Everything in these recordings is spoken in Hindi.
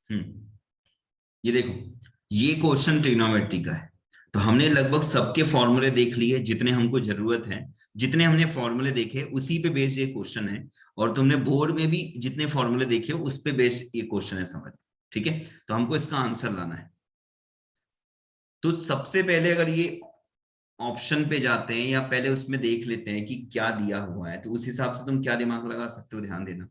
ये देखो, ये क्वेश्चन ट्रिग्नोमेट्री का है। तो हमने लगभग सबके फॉर्मूले देख लिए जितने हमको जरूरत है, जितने हमने फॉर्मूले देखे उसी पे बेस्ड ये क्वेश्चन है। और तुमने बोर्ड में भी जितने फॉर्मूले देखे उस पे बेस्ड ये क्वेश्चन है, समझ। ठीक है, तो हमको इसका आंसर लाना है। तो सबसे पहले अगर ये ऑप्शन पे जाते हैं या पहले उसमें देख लेते हैं कि क्या दिया हुआ है, तो उस हिसाब से तुम क्या दिमाग लगा सकते हो, ध्यान देना।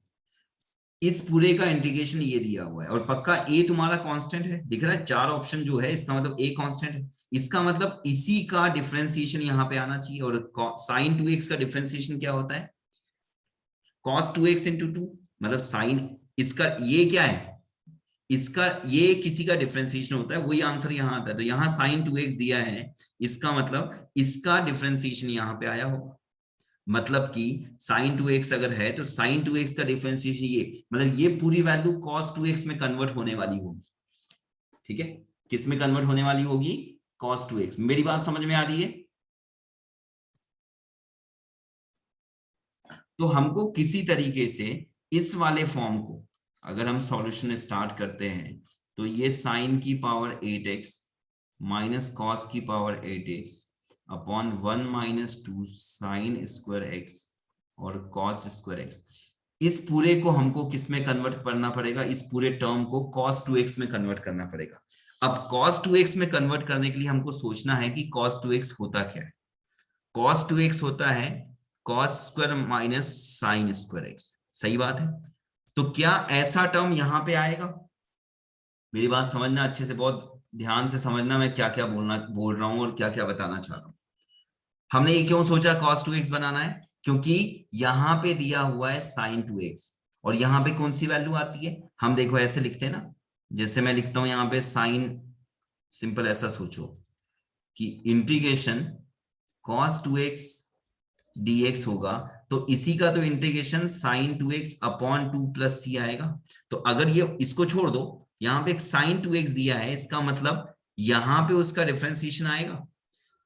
इस पूरे का इंटीग्रेशन ये दिया हुआ है और पक्का ए तुम्हारा कांस्टेंट है, दिख रहा है 4 ऑप्शन जो है, इसका मतलब ए कांस्टेंट है। इसका मतलब इसी का डिफरेंशिएशन यहाँ पे आना चाहिए। और साइन 2x का डिफरेंशिएशन क्या होता है, cos 2x इंटू 2, मतलब साइन इसका ये क्या है, इसका ये किसी का डिफरेंशिएशन होता है, वही आंसर यहाँ आता है। तो यहाँ साइन 2x दिया है, इसका मतलब इसका डिफरेंशिएशन यहाँ पे आया होगा। मतलब कि साइन 2x अगर है तो साइन 2x का डिफरेंशिएशन ये, मतलब ये पूरी वैल्यू cos 2x में कन्वर्ट होने वाली होगी। ठीक है, किस में कन्वर्ट होने वाली होगी, cos 2x। मेरी बात समझ में आ रही है। तो हमको किसी तरीके से इस वाले फॉर्म को अगर हम सॉल्यूशन स्टार्ट करते हैं, तो ये साइन की पावर 8x माइनस कॉस की power 8x upon 1 minus 2 sine square x और कॉस स्क्वायर एक्स, इस पूरे को हमको किस में कन्वर्ट करना पड़ेगा, इस पूरे टर्म को cos 2x में कन्वर्ट करना पड़ेगा। अब cos 2x में कन्वर्ट करने के लिए हमको सोचना है कि cos 2x होता क्या है। cos 2x होता है cos square minus sine square x, सही बात है। तो क्या ऐसा टर्म यहां पे आएगा, मेरी बात समझना अच्छे से, बहुत ध्यान से समझना मैं क्या क्या बोल रहा हूं और क्या क्या बताना चाह रहा हूं। हमने ये क्यों सोचा cos 2x बनाना है, क्योंकि यहां पे दिया हुआ है sin 2x और यहां पे कौन सी वैल्यू आती है, हम देखो ऐसे लिखते हैं ना, जैसे मैं लिखता हूं यहाँ पे sin, सिंपल ऐसा सोचो कि इंटीग्रेशन cos 2x dx होगा, तो इसी का तो integration sin 2x upon 2 plus C आएगा। तो अगर ये इसको छोड़ दो, यहाँ पे sin 2x दिया है, इसका मतलब यहाँ पे उसका डिफरेंशिएशन आएगा,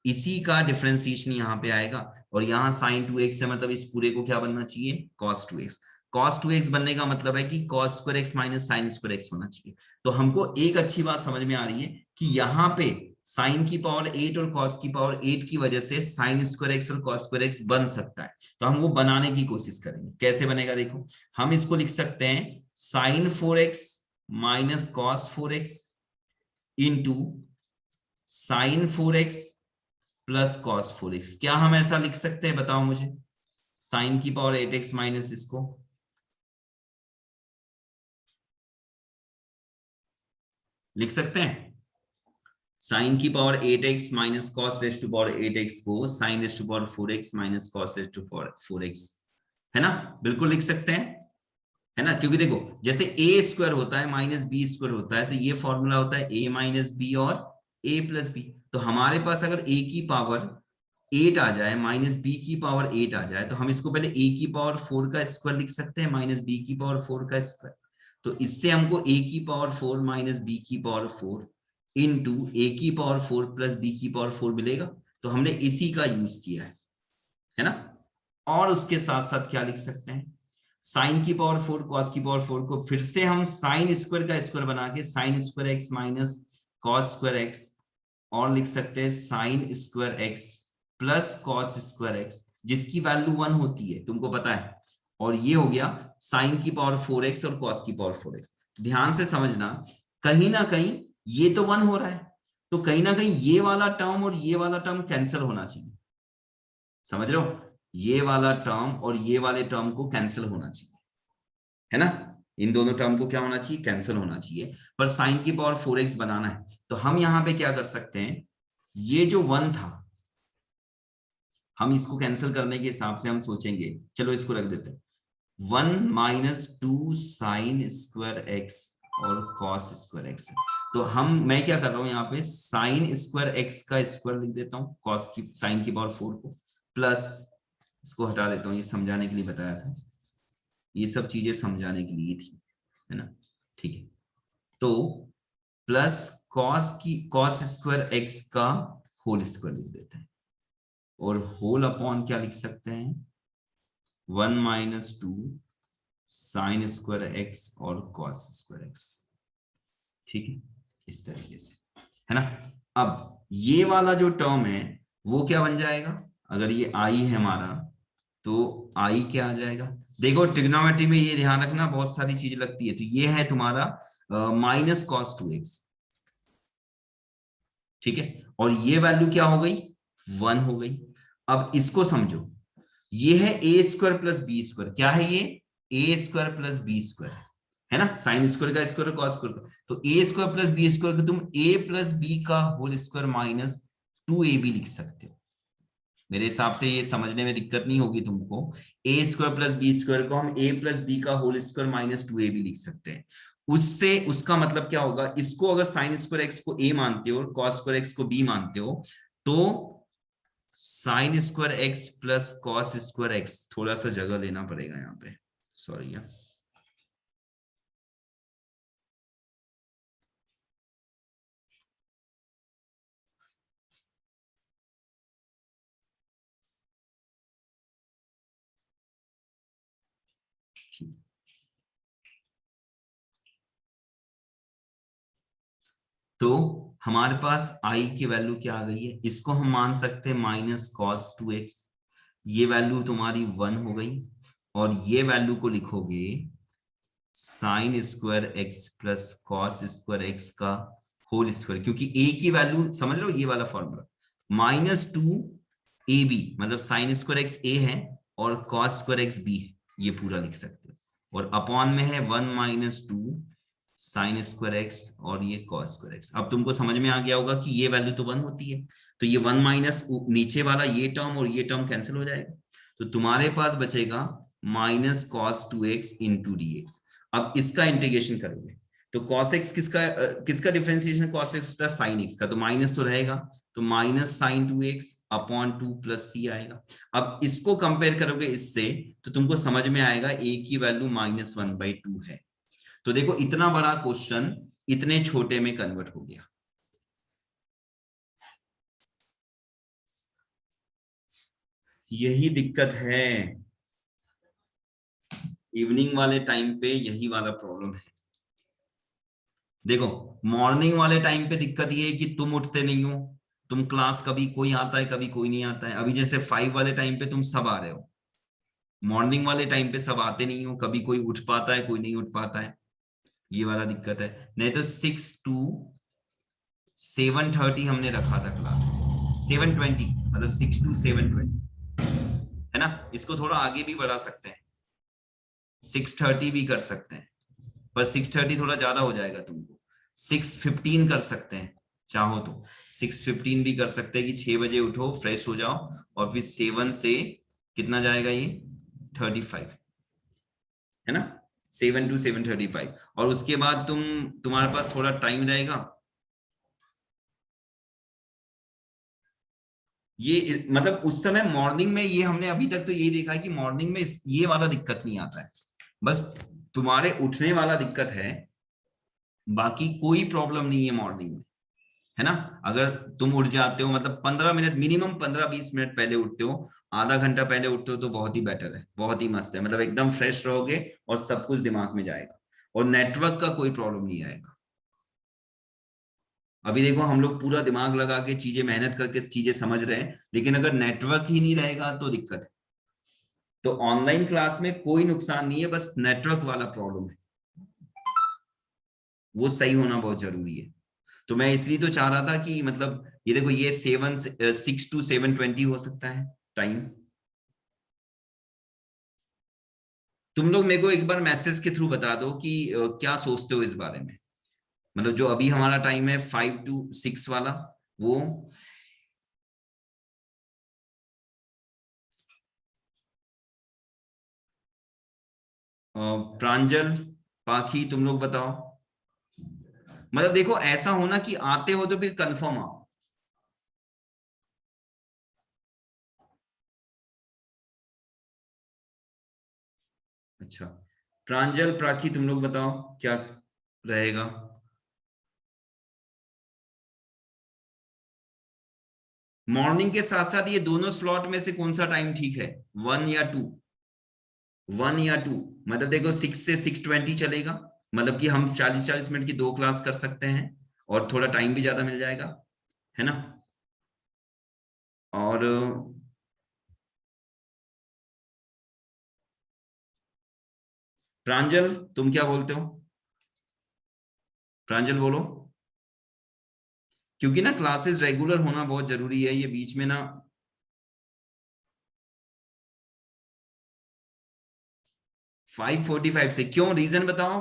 इसी का डिफरेंशिएशन यहाँ पे आएगा। और यहाँ sin 2x से मतलब इस पूरे को क्या बनना चाहिए, cos 2x। cos 2x बनने का मतलब है कि cos square x minus sine square x होना चाहिए। तो हमको एक अच्छी बात समझ में आ रही है कि यहाँ पे साइन की पावर 8 और cos की पावर 8 की वजह से साइन स्क्वायर एक्स और cos स्क्वायर एक्स बन सकता है। तो हम वो बनाने की कोशिश करेंगे। कैसे बनेगा देखो, हम इसको लिख सकते हैं sine 4x minus cos 4x into sine 4x plus cos 4x। क्या हम ऐसा लिख सकते हैं, बताओ मुझे, साइन की पावर 8x माइनस इसको लिख सकते हैं, साइन की power 8x minus cos raise to power 8x को sine raise to power 4x minus cos raise to power 4x, है ना, बिल्कुल लिख सकते हैं, है ना। क्योंकि देखो जैसे ए स्क्वायर होता है माइनस बी स्क्वायर होता है, तो ये फॉर्मूला होता है ए माइनस बी और ए प्लस बी। तो हमारे पास अगर ए की पावर 8 आ जाए माइनस बी की पावर 8 आ जाए, तो हम इसको पहले ए की पावर 4 का स्क्वायर लिख सकते हैं माइनस बी की पावर 4 का स्क्वायर। तो इससे हमको ए की पावर 4 माइनस बी की पावर 4 इंटू ए की पावर 4 प्लस बी की पावर 4 मिलेगा। तो हमने इसी का यूज किया है ना। और उसके साथ साथ क्या लिख सकते हैं, साइन की पावर 4 कॉस की पावर 4 को फिर से हम साइन स्क्वायर का स्क्वायर बना के sine square x minus cos square x, और लिख सकते हैं sine square x plus cos square x, जिसकी वैल्यू 1 होती है, तुमको पता है। और ये हो गया साइन की पावर 4x और कॉस की पावर 4x। ध्यान से समझना, कहीं ना कहीं ये तो 1 हो रहा है, तो कहीं ना कहीं ये वाला टर्म और ये वाला टर्म कैंसिल होना चाहिए, समझ रहे हो, ये वाला टर्म और ये वाले टर्म को कैंसिल होना चाहिए, है ना। इन दोनों टर्म को क्या होना चाहिए, कैंसिल होना चाहिए। पर साइन की पावर 4x बनाना है, तो हम यहां पे क्या कर सकते हैं, ये जो 1 था, हम इसको कैंसिल करने के हिसाब से हम सोचेंगे, चलो इसको रख देते हैं 1 माइनस 2 साइन स्क्वायर एक्स और कॉस स्क्वायर एक्स। तो मैं क्या कर रहा हूं यहाँ पे साइन स्क्वायर एक्स का स्क्वायर लिख देता हूँ, कॉस की साइन की पावर 4 को, प्लस इसको हटा देता हूँ, ये समझाने के लिए बताया था, ये सब चीजें समझाने के लिए थी, है ना। ठीक है, तो प्लस कॉस स्क्वायर एक्स का होल स्क्वायर लिख देते हैं, और होल अपॉन क्या लिख सकते हैं 1 माइनस 2 साइन स्क्वायर एक्स और कॉस स्क्वायर एक्स। ठीक है, इस तरीके से, है ना। अब ये वाला जो टर्म है वो क्या बन जाएगा, अगर ये आई है हमारा तो आई क्या आ जाएगा। देखो ट्रिग्नोमेट्री में ये ध्यान रखना, बहुत सारी चीज लगती है। तो ये है तुम्हारा माइनस कॉस 2x, ठीक है, और ये वैल्यू क्या हो गई, 1 हो गई। अब इसको समझो, ये है ए स्क्वायर प्लस बी स्क्वायर, क्या है ये, ए स्क्वायर प्लस बी स्क्वायर, है ना, साइन स्क्वायर का स्क्वायर कॉस स्क्वायर का। तो ए स्क्वायर प्लस बी स्क्वायर को तुम ए प्लस बी का होल स्क्वायर माइनस 2ab लिख सकते हो। मेरे हिसाब से ये समझने में दिक्कत नहीं होगी तुमको। ए स्क्वायर प्लस बी स्क्वायर को हम ए प्लस बी का होल स्क्वायर माइनस 2ab लिख सकते हैं। उससे उसका मतलब क्या होगा, इसको अगर साइन स्क्वायर एक्स को ए मानते हो और कॉस स्क्वायर एक्स को बी मानते हो, तो sine square x plus cos square x, थोड़ा सा जगह लेना पड़ेगा यहाँ पे, सॉरी यार। तो हमारे पास आई की वैल्यू क्या आ गई है, इसको हम मान सकते हैं माइनस कॉस 2x, ये वैल्यू तुम्हारी 1 हो गई, और ये वैल्यू को लिखोगे sine square x plus cos square x का होल स्क्वायर, क्योंकि a की वैल्यू समझ लो, ये वाला फॉर्मूला -2ab, मतलब साइन स्क्वायर एक्स a है और कॉस स्क्वायर एक्स b है, ये पूरा लिख सकते हो, और अपॉन में है 1 - 2 साइन स्क्वायर एक्स और ये कॉस स्क्वायर एक्स। अब तुमको समझ में आ गया होगा कि ये वैल्यू तो 1 होती है, तो ये 1 माइनस नीचे वाला ये टर्म और ये टर्म कैंसिल हो जाएगा, तो तुम्हारे पास बचेगा minus cos 2x into dx। अब इसका इंटीग्रेशन करोगे तो cos x किसका डिफरेंशिएशन, cos x होता है sin x का, तो माइनस तो रहेगा, तो minus sine 2x upon 2 plus c आएगा। अब इसको कंपेयर करोगे इससे, तो तुमको समझ में आएगा a की वैल्यू -1/2 है। तो देखो इतना बड़ा क्वेश्चन इतने छोटे में कन्वर्ट हो गया। यही दिक्कत है, इवनिंग वाले टाइम पे यही वाला प्रॉब्लम है। देखो मॉर्निंग वाले टाइम पे दिक्कत ये है कि तुम उठते नहीं हो, तुम क्लास कभी कोई आता है कभी कोई नहीं आता है। अभी जैसे 5 वाले टाइम पे तुम सब आ रहे हो, मॉर्निंग वाले टाइम पे सब आते नहीं हो, कभी कोई उठ पाता है कोई नहीं उठ पाता है, ये वाला दिक्कत है। नहीं तो 6 to 7:30 हमने रखा था क्लास, 7:20 मतलब 6 to 7:20, है ना। इसको थोड़ा आगे भी बढ़ा सकते हैं, 6:30 भी कर सकते हैं, पर 6:30 थोड़ा ज्यादा हो जाएगा तुमको। 6:15 कर सकते हैं, चाहो तो 6:15 भी कर सकते हैं कि 6 बजे उठो फ्रेश हो जाओ, और फिर 7 से कितना जाएगा ये 35, है ना, 7 to 7:35, और उसके बाद तुम्हारे पास थोड़ा टाइम रहेगा। ये मतलब उस समय मॉर्निंग में ये हमने अभी तक तो यही देखा है कि मॉर्निंग में ये वाला दिक्कत नहीं आता है, बस तुम्हारे उठने वाला दिक्कत है, बाकी कोई प्रॉब्लम नहीं है मॉर्निंग में, है ना। अगर तुम उठ जाते हो मतलब 15 मिनट मिनिमम 15-20 मिनट पहले उठते हो, आधा घंटा पहले उठते हो तो बहुत ही बेटर है, बहुत ही मस्त है, मतलब एकदम फ्रेश रहोगे और सब कुछ दिमाग में जाएगा, और नेटवर्क का कोई प्रॉब्लम नहीं आएगा। अभी देखो हम लोग पूरा दिमाग लगा के चीजें मेहनत करके चीजें समझ रहे हैं, लेकिन अगर नेटवर्क ही नहीं रहेगा तो दिक्कत है। तो ऑनलाइन क्लास में कोई नुकसान नहीं है, बस नेटवर्क वाला प्रॉब्लम है, वो सही होना बहुत जरूरी है। तो मैं इसलिए तो चाह रहा था कि मतलब ये देखो ये 6 to 7:20 हो सकता है टाइम। तुम लोग मेरे को एक बार मैसेज के थ्रू बता दो कि क्या सोचते हो इस बारे में, मतलब जो अभी हमारा टाइम है 5 to 6 वाला, वो प्रांजल पाखी तुम लोग बताओ। मतलब देखो ऐसा होना कि आते हो तो फिर कंफर्म आओ। अच्छा प्रांजल प्राची तुम लोग बताओ क्या रहेगा। मॉर्निंग के साथ साथ ये दोनों स्लॉट में से कौन सा टाइम ठीक है, 1 या 2, 1 या 2, मतलब देखो 6 से 6:20 चलेगा, मतलब कि हम 40-40 मिनट की 2 क्लास कर सकते हैं और थोड़ा टाइम भी ज्यादा मिल जाएगा, है ना। और प्रांजल तुम क्या बोलते हो? प्रांजल बोलो, क्योंकि ना क्लासेस रेगुलर होना बहुत जरूरी है, ये बीच में ना। 5:45 से क्यों, रीजन बताओ।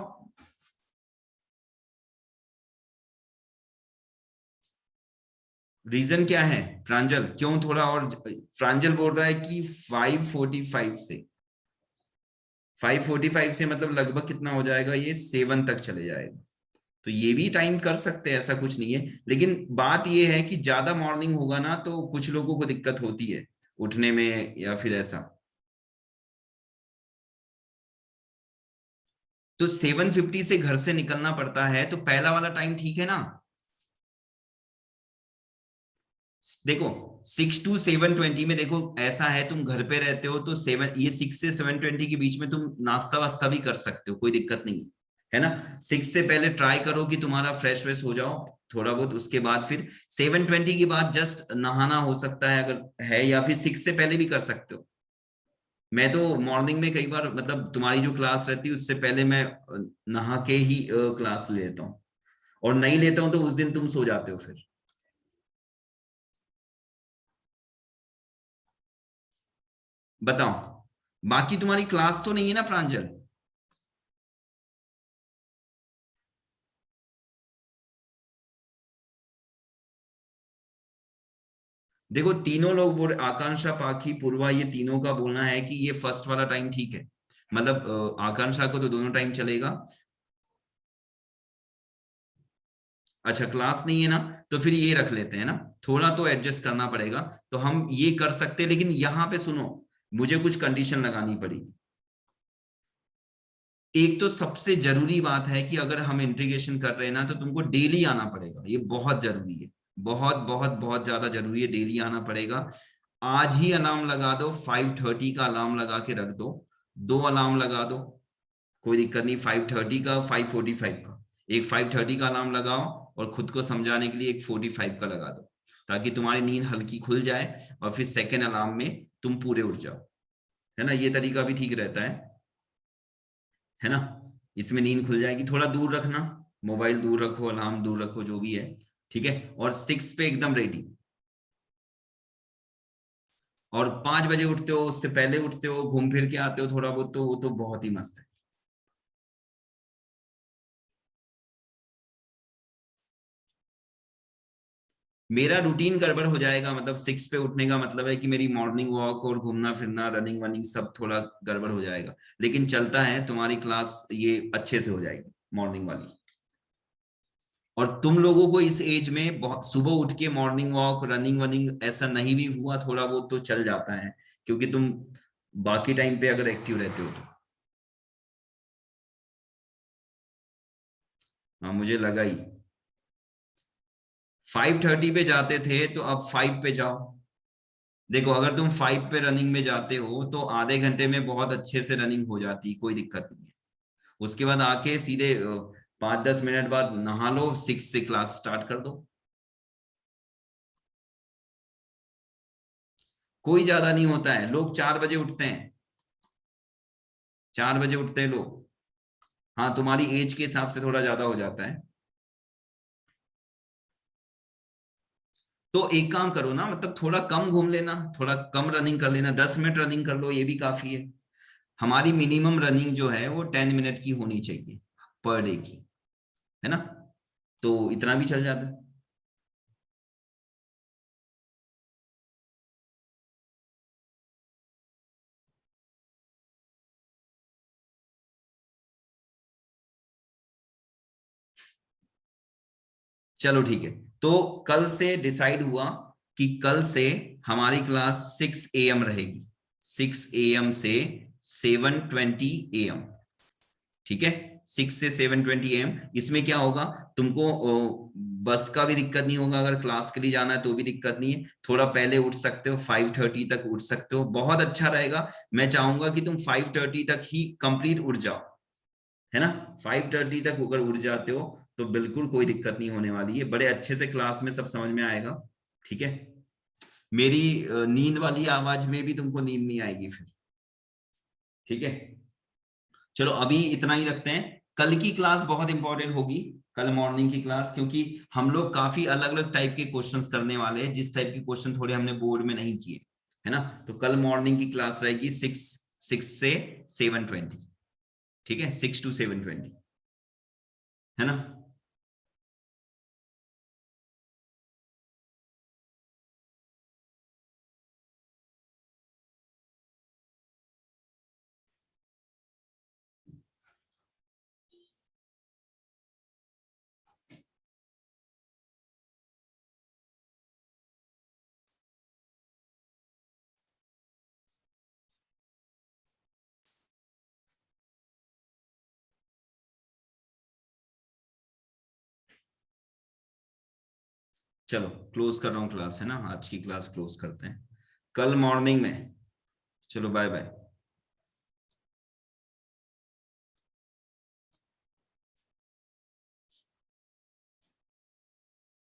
रीजन क्या है प्रांजल, क्यों थोड़ा और। प्रांजल बोल रहा है कि 5:45 से, 5:45 से मतलब लगभग कितना हो जाएगा, ये 7 तक चले जाएगा। तो ये भी टाइम कर सकते हैं, ऐसा कुछ नहीं है, लेकिन बात ये है कि ज्यादा मॉर्निंग होगा ना तो कुछ लोगों को दिक्कत होती है उठने में या फिर ऐसा। तो 7:50 से घर से निकलना पड़ता है, तो पहला वाला टाइम ठीक है ना। देखो 6 to 7:20 में, देखो ऐसा है तुम घर पे रहते हो तो 6 से 7:20 के बीच में तुम नाश्ता वास्ता भी कर सकते हो, कोई दिक्कत नहीं है ना। 6 से पहले ट्राई करो कि तुम्हारा फ्रेश व्रेश हो जाओ थोड़ा बहुत, उसके बाद फिर 7:20 के बाद जस्ट नहाना हो सकता है अगर है, या फिर 6 से पहले भी कर सकते हो। मैं तो मॉर्निंग में कई बार, मतलब तुम्हारी जो क्लास रहती है उससे पहले मैं नहा के ही क्लास ले लेता हूँ, और नहीं लेता हूँ तो उस दिन तुम सो जाते हो फिर। बताओ, बाकी तुम्हारी क्लास तो नहीं है ना प्रांजल। देखो तीनों लोग बोल, आकांक्षा, पाखी, पूर्वा, ये तीनों का बोलना है कि ये फर्स्ट वाला टाइम ठीक है। मतलब आकांक्षा को तो दोनों टाइम चलेगा। अच्छा क्लास नहीं है ना, तो फिर ये रख लेते हैं ना, थोड़ा तो एडजस्ट करना पड़ेगा। तो हम ये कर सकते हैं, लेकिन यहाँ पे सुनो, मुझे कुछ कंडीशन लगानी पड़ेगी। एक तो सबसे जरूरी बात है कि अगर हम इंटीग्रेशन कर रहे हैं ना तो तुमको डेली आना पड़ेगा, ये बहुत जरूरी है, बहुत बहुत बहुत ज्यादा जरूरी है, डेली आना पड़ेगा। आज ही अलार्म लगा दो, 5:30 का अलार्म लगा के रख दो, 2 अलार्म लगा दो, कोई दिक्कत नहीं। 5:30 का, 5:45 का, एक 5:30 का अलार्म लगाओ, और खुद को समझाने के लिए एक 45 का लगा दो, ताकि तुम्हारी नींद हल्की खुल जाए, और फिर सेकेंड अलार्म में तुम पूरे उठ जाओ, है ना। ये तरीका भी ठीक रहता है ना। इसमें नींद खुल जाएगी, थोड़ा दूर रखना, मोबाइल दूर रखो, अलार्म दूर रखो, जो भी है, ठीक है। और 6 पे एकदम रेडी। और 5 बजे उठते हो, उससे पहले उठते हो, घूम फिर के आते हो थोड़ा बहुत, तो वो तो बहुत ही मस्त है। मेरा रूटीन गड़बड़ हो जाएगा, मतलब 6 पे उठने का मतलब है कि मेरी मॉर्निंग वॉक और घूमना फिरना, रनिंग वनिंग सब थोड़ा गड़बड़ हो जाएगा, लेकिन चलता है, तुम्हारी क्लास ये अच्छे से हो जाएगी मॉर्निंग वाली। और तुम लोगों को इस एज में बहुत सुबह उठ के मॉर्निंग वॉक, रनिंग वनिंग ऐसा नहीं भी हुआ थोड़ा बहुत तो चल जाता है, क्योंकि तुम बाकी टाइम पे अगर एक्टिव रहते हो तो। हाँ मुझे लगा ही। 5:30 पे जाते थे तो अब 5 पे जाओ। देखो अगर तुम 5 पे रनिंग में जाते हो तो आधे घंटे में बहुत अच्छे से रनिंग हो जाती, कोई दिक्कत नहीं है। उसके बाद आके सीधे 5-10 मिनट बाद नहा लो, 6 से क्लास स्टार्ट कर दो। कोई ज्यादा नहीं होता है, लोग 4 बजे उठते हैं, 4 बजे उठते हैं लोग। हाँ तुम्हारी एज के हिसाब से थोड़ा ज्यादा हो जाता है। तो एक काम करो ना, मतलब थोड़ा कम घूम लेना, थोड़ा कम रनिंग कर लेना, 10 मिनट रनिंग कर लो, ये भी काफी है। हमारी मिनिमम रनिंग जो है वो 10 मिनट की होनी चाहिए पर डे की, है ना। तो इतना भी चल जाता है। चलो ठीक है। तो कल से डिसाइड हुआ कि कल से हमारी क्लास 6 AM रहेगी, 6 AM से 7:20 AM, ठीक है। 6 से 7:20 AM, इसमें क्या होगा, तुमको बस का भी दिक्कत नहीं होगा, अगर क्लास के लिए जाना है तो भी दिक्कत नहीं है, थोड़ा पहले उठ सकते हो, 5:30 तक उठ सकते हो, बहुत अच्छा रहेगा। मैं चाहूंगा कि तुम 5:30 तक ही कंप्लीट उठ जाओ, है ना। 5:30 तक अगर उठ जाते हो तो बिल्कुल कोई दिक्कत नहीं होने वाली है, बड़े अच्छे से क्लास में सब समझ में आएगा। ठीक है, मेरी नींद वाली आवाज में भी तुमको नींद नहीं आएगी फिर। ठीक है, चलो अभी इतना ही रखते हैं। कल की क्लास बहुत इंपॉर्टेंट होगी, कल मॉर्निंग की क्लास, क्योंकि हम लोग काफी अलग अलग टाइप के क्वेश्चंस करने वाले हैं, जिस टाइप के क्वेश्चन थोड़े हमने बोर्ड में नहीं किए, है ना। तो कल मॉर्निंग की क्लास रहेगी 6 से 7:20। ठीक है, 6 to 7:20, है ना। चलो क्लोज कर रहा हूँ क्लास, है ना, आज की क्लास क्लोज करते हैं। कल मॉर्निंग में, चलो बाय बाय।